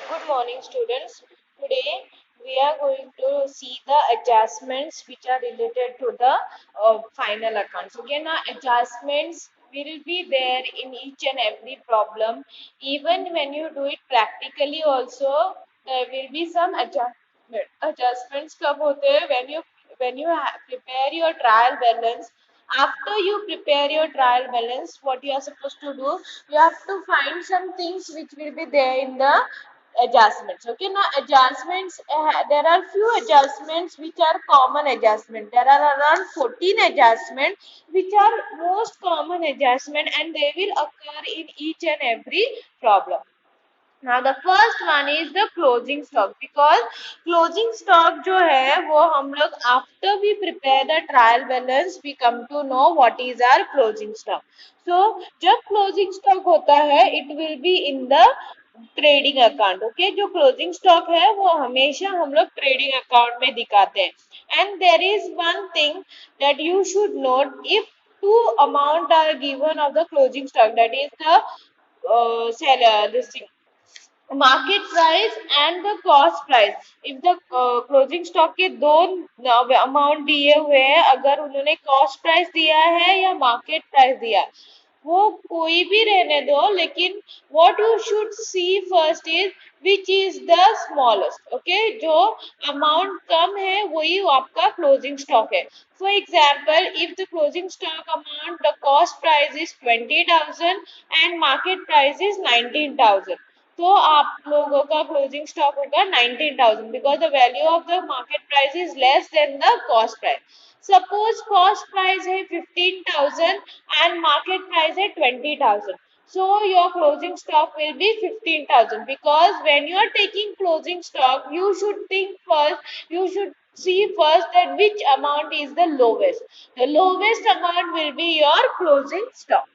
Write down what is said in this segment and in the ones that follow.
Good morning, students. Today we are going to see the adjustments which are related to the final accounts. Okay, now adjustments will be there in each and every problem. Even when you do it practically, also there will be some adjustment. Adjustments कब होते हैं when you prepare your trial balance. After you prepare your trial balance, what you are supposed to do, you have to find some things which will be there in the adjustments. Okay, now adjustments, there are few adjustments which are common adjustment. There are around 14 adjustments which are most common adjustment, and they will occur in each and every problem. Now the first one is the closing stock, because closing stock जो है वो हम लोग after we prepare the trial balance we come to know what is our closing stock. So जब closing stock होता है it will be in the trading account. Okay, जो closing stock है वो हमेशा हम लोग trading account में दिखाते हैं. And there is one thing that you should note: if two amount are given of the closing stock, that is the seller, this thing, market price and the cost price. If the closing stock के दो amount दिए हुए हैं, अगर उन्होंने cost price दिया है या मार्केट प्राइस दिया, वो कोई भी रहने दो, लेकिन what you should see first is which is the smallest. Okay, जो अमाउंट कम है वही आपका क्लोजिंग स्टॉक है. For example, if the closing stock amount, the cost price is 20,000 and market price is 19,000, तो आप लोगों का क्लोजिंग स्टॉक होगा 19,000, because the value of the market price is less than the cost price. Suppose cost price है 15,000 and market price है 20,000, so your closing stock will be 15,000, because when you are taking closing stock you should think first, you should see first that which amount is the lowest. The lowest amount will be your closing stock.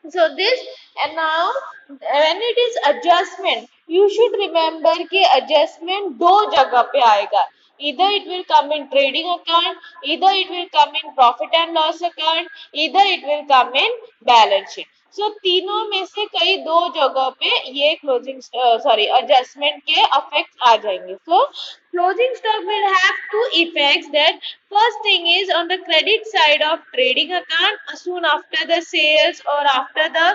So this, and now when it is adjustment, you should remember कि adjustment दो जगह पे आएगा. Either it will come in trading account, either it will come in profit and loss account, either it will come in balance sheet. So तीनों में से कई दो जगह पे ये closing adjustment के effects आ जाएंगे. So closing stock will have two effects. That first thing is on the credit side of trading account, soon after the sales or after the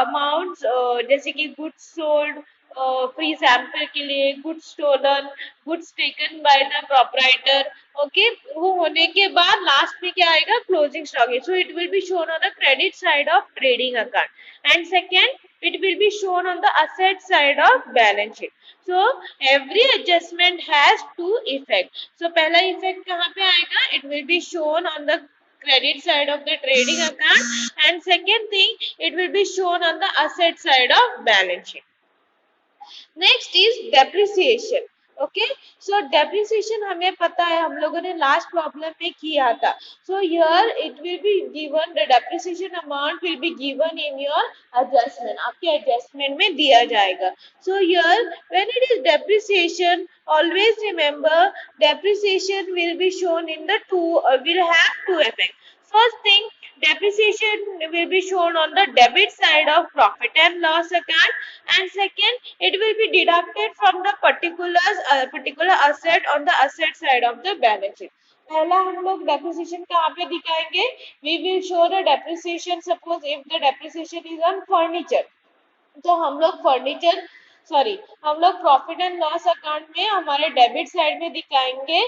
amounts, जैसे कि goods sold, फ्री सैंपल के लिए, goods stolen, goods taken by the proprietor. Okay, वो होने के बाद last में क्या आएगा, closing stock. So it will be shown on the credit side of trading account, and second it will be shown on the asset side of balance sheet. So every adjustment has two effect. So पहला effect कहाँ पे आएगा, it will be shown on the credit side of the trading account, and second thing, it will be shown on the asset side of balance sheet. Next is depreciation. Okay, so depreciation हमें पता है, हम लोगों ने last problem में किया था. So here it will be given, the depreciation amount will be given in your adjustment, आपके एडजस्टमेंट में दिया जाएगा. So here when it is depreciation, always remember depreciation will be shown in the will have two effects. First thing, depreciation will be shown on the debit side of profit and loss account, and second, it will be deducted from the particular asset on the asset side of the balance sheet. पहला हम लोग depreciation कहाँ पे दिखाएंगे, we will show the depreciation. Suppose if the depreciation is on furniture, तो हम लोग हम लोग प्रॉफिट एंड लॉस अकाउंट में हमारे डेबिट साइड में दिखाएंगे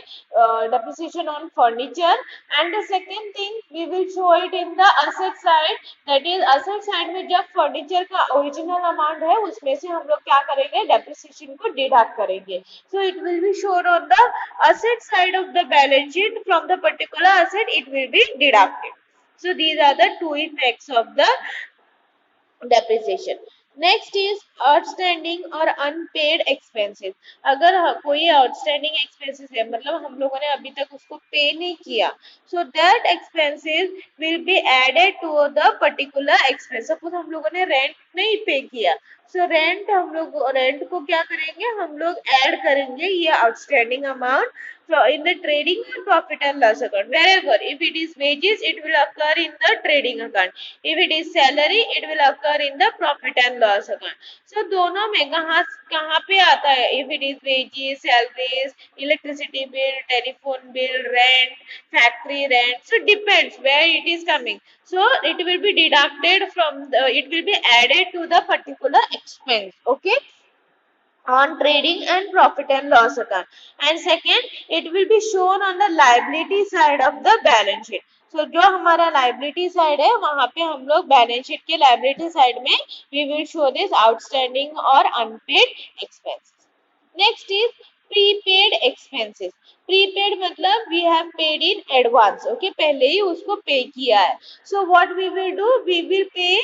depreciation on furniture, and the second thing we will show it in the asset side. That is asset side में जब फर्नीचर का ओरिजिनल अमाउंट है उसमें से हम लोग क्या करेंगे, डेप्रिसिएशन को डिडक्ट करेंगे. सो it will be shown on the asset side of the balance sheet, from the particular asset it will be deducted. So these are the two effects of the depreciation. Next is outstanding और unpaid expenses. अगर कोई outstanding expenses है, मतलब हम लोगों ने अभी तक उसको पे नहीं किया, so that expenses will be added to the particular expense. Suppose हम लोगों ने रेंट नहीं पे किया, सो रेंट को क्या करेंगे, हम लोग ऐड करेंगे ये outstanding amount in the trading or profit and loss account. Wherever, if it is wages, it will occur in the trading account. If it is salary, it will occur in the profit and loss account. So दोनों में कहाँ पे आता है? If it is wages, salaries, electricity bill, telephone bill, rent, factory rent, so depends where it is coming. So it will be deducted from the, it will be added to the particular expense. Okay, on trading and profit and loss account. And second, it will be shown on the liability side of the balance sheet. So जो हमारा liability side है वहाँ पे हम लोग balance sheet के liability side में we will show this outstanding or unpaid expenses. Next is prepaid expenses. Prepaid मतलब we have paid in advance. Okay, पहले ही उसको pay किया है. So what we will do? We will pay,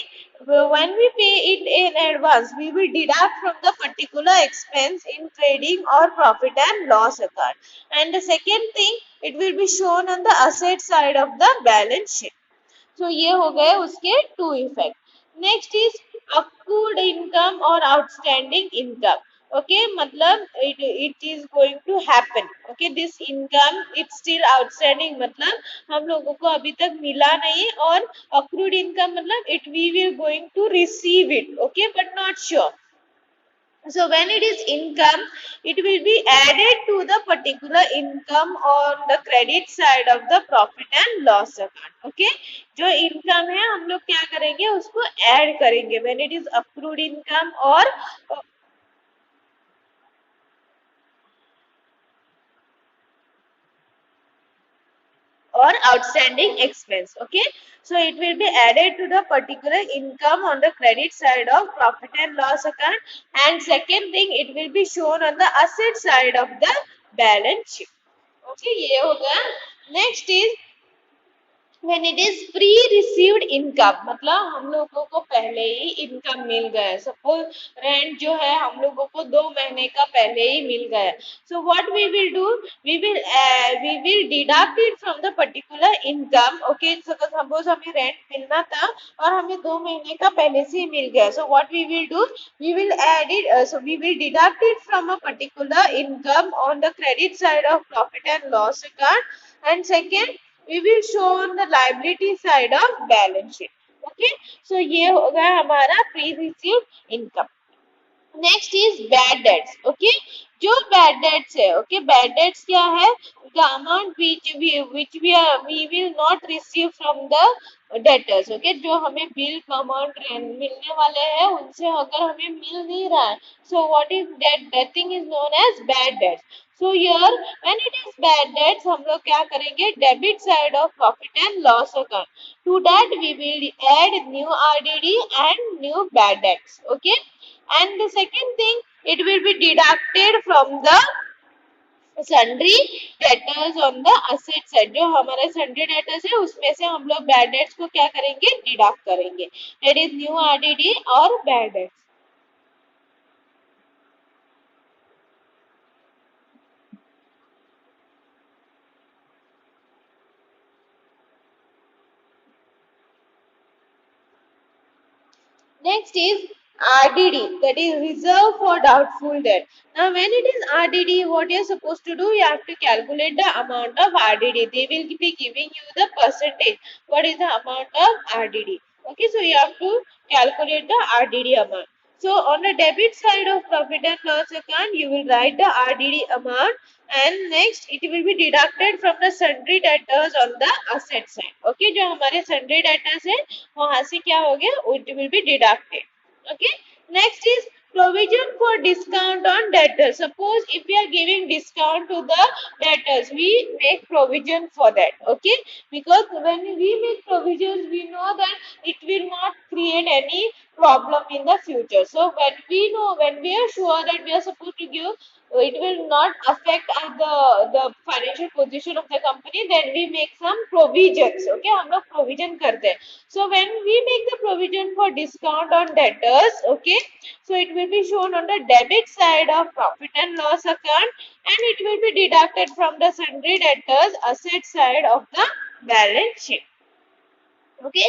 when we pay it in advance, we will deduct from the particular expense in trading or profit and loss account. And the second thing, it will be shown on the asset side of the balance sheet. So ये हो गए उसके two effect. Next is accrued income or outstanding income. Okay, मतलब it is going to happen. Okay, this income it's still outstanding, मतलब हम लोगों को अभी तक मिला नहीं, और accrued income मतलब it we will going to receive it. Okay, but not sure. So when it is income, it will be added to the particular income on the credit side of the profit and loss account. Okay, जो income है हम लोग क्या करेंगे, उसको add करेंगे when it is accrued income or outstanding expense. Okay, so it will be added to the particular income on the credit side of profit and loss account. And second thing, it will be shown on the asset side of the balance sheet. Okay, ये हो गया. Next is when it is pre-received income, मतलब हम लोगों को पहले ही income मिल गया है. सपोज रेंट जो है हम लोगों को 2 महीने का पहले ही मिल गया है. So what we will do, we will deduct it from the particular income. Okay, suppose हमें रेंट मिलना था और हमें 2 महीने का पहले से ही मिल गया. So what we will do, we will add it, so we will deduct it from a particular income on the credit side of profit and loss account. And second, we will show on the liability side of balance sheet. Okay, so ये होगा हमारा pre received income. Next is bad debts. Okay, जो bad debts है, okay, bad debts क्या है, the amount we will not receive from the debtors. Okay, जो हमें bill amount मिलने वाले हैं उनसे अगर हमें मिल नहीं रहा है, so what is that thing is known as bad debts. So here when it is bad debts, हम लोग क्या करेंगे, debit side of profit and loss account. To that we will add new RDD and new bad debts. Okay, and the second thing, it will be deducted from the sundry debtors on the asset side. जो हमारे sundry debtors है उसमें से हम लोग bad debts को क्या करेंगे, deduct करेंगे. That is new RDD और bad debts. Next is RDD, that is reserve for doubtful debt. Now when it is RDD, what you are supposed to do, you have to calculate the amount of RDD. They will be giving you the percentage. What is the amount of RDD? Okay, so you have to calculate the RDD amount. So on the debit side of profit and loss account, you will write the RDD amount, and next it will be deducted from the sundry debtors on the asset side. Okay, जो हमारे sundry debtors है वहां से क्या हो गया, it will be deducted. Okay, next is provision for discount on debtors. Suppose if we are giving discount to the debtors, we make provision for that. Okay, because when we make provisions, we know that it will not create any problem in the future. So when we know, when we are sure that we are supposed to give, it will not affect the financial position of the company, then we make some provisions. Okay, हम लोग provision करते हैं. So when we make the provision for discount on debtors, okay, so it will be shown on the debit side of profit and loss account, and it will be deducted from the sundry debtors asset side of the balance sheet. Okay,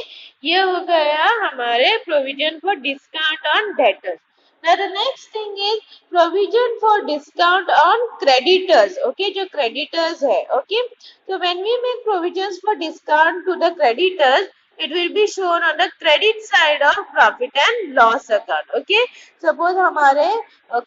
ये हो गया हमारे provision for discount on debtors. Now the next thing is provision for discount on creditors. Okay, जो creditors है. Okay, so when we make provisions for discount to the creditors, it will be shown on the credit side of profit and loss account. Okay, suppose हमारे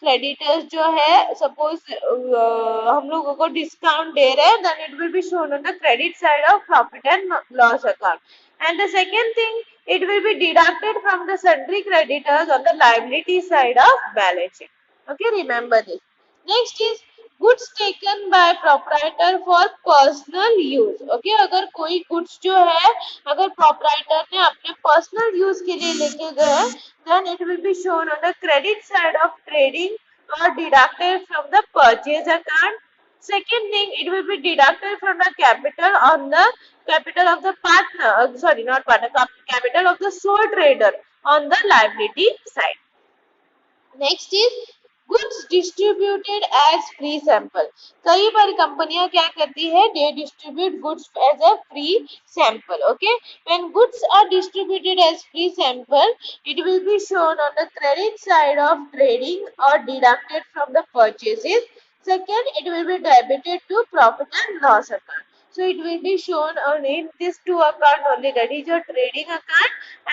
creditors जो है suppose हम लोगों को discount दे रहे हैं, then it will be shown on the credit side of profit and loss account. And the second thing, it will be deducted from the sundry creditors on the liability side of balance sheet. Okay, remember this. Next is goods taken by proprietor for personal use. Okay, अगर कोई goods जो है अगर proprietor ने अपने personal use के लिए लेके गए, then it will be shown on the credit side of trading or deducted from the purchase account. Second thing, it will be deducted from the capital on the capital of the partner, sorry, not partner, capital of the sole trader on the liability side. Next is goods distributed as free sample. कई बार कंपनियां क्या करती है, they distribute goods as a free sample. Okay, when goods are distributed as free sample, it will be shown on the credit side of trading or deducted from the purchases. Second, it will be debited to profit and loss account. So it will be shown on in these two account only, that is your trading account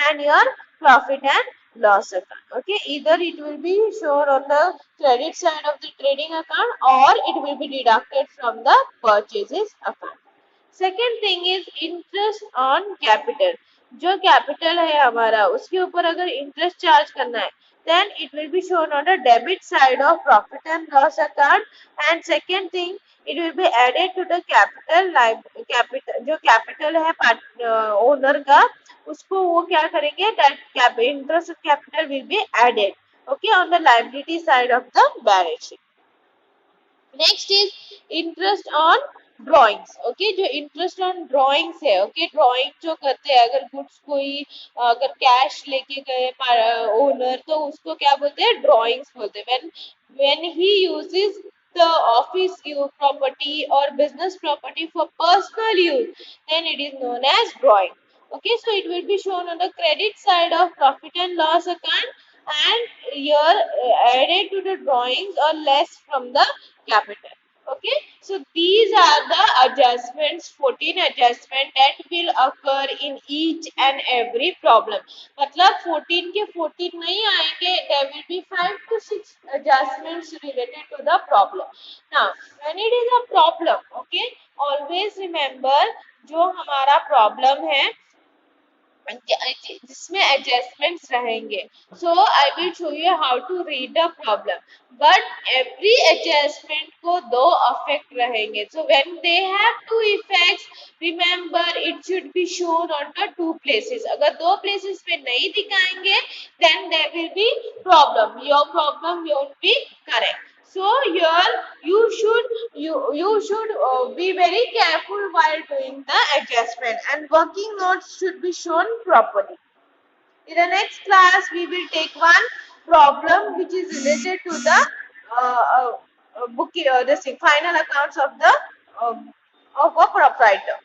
and your profit and loss account. Okay, either it will be shown on the credit side of the trading account or it will be deducted from the purchases account. Second thing is interest on capital. जो capital है हमारा उसके ऊपर अगर interest charge करना है, then it will be shown on the debit side of profit and loss account. And second thing, it will be added to the capital जो capital है ओनर का, उसको वो क्या करेंगे, that interest of capital will be added, okay, on the liability side of the balance sheet. Next is interest on drawings. Okay, जो interest on drawings है, okay, drawing जो करते हैं, अगर गुड्स कोई अगर कैश लेके गए ओनर, तो उसको क्या बोलते हैं, ड्रॉइंग्स बोलते हैं. When he uses the office use property or business property for personal use, then it is known as drawing. Okay, so it will be shown on the credit side of profit and loss account, and here added to the drawings or less from the capital. Okay, so these are the adjustments, 14 adjustment that will occur in each and every problem. मतलब 14 के 14 नहीं आएंगे, there will be 5 to 6 adjustments related to the problem. Now when it is a problem, okay, always remember जो हमारा problem है जिसमें adjustments रहेंगे. So I will show you how to read the problem, but every adjustment को दो affect रहेंगे. So when they have two effects, remember it should be shown on the two places. अगर दो places पे नहीं दिखाएंगे, then there will be problem, your problem won't be correct. So here you should be very careful while doing the adjustment, and working notes should be shown properly. In the next class, we will take one problem which is related to the book, this final accounts of the of a proprietor.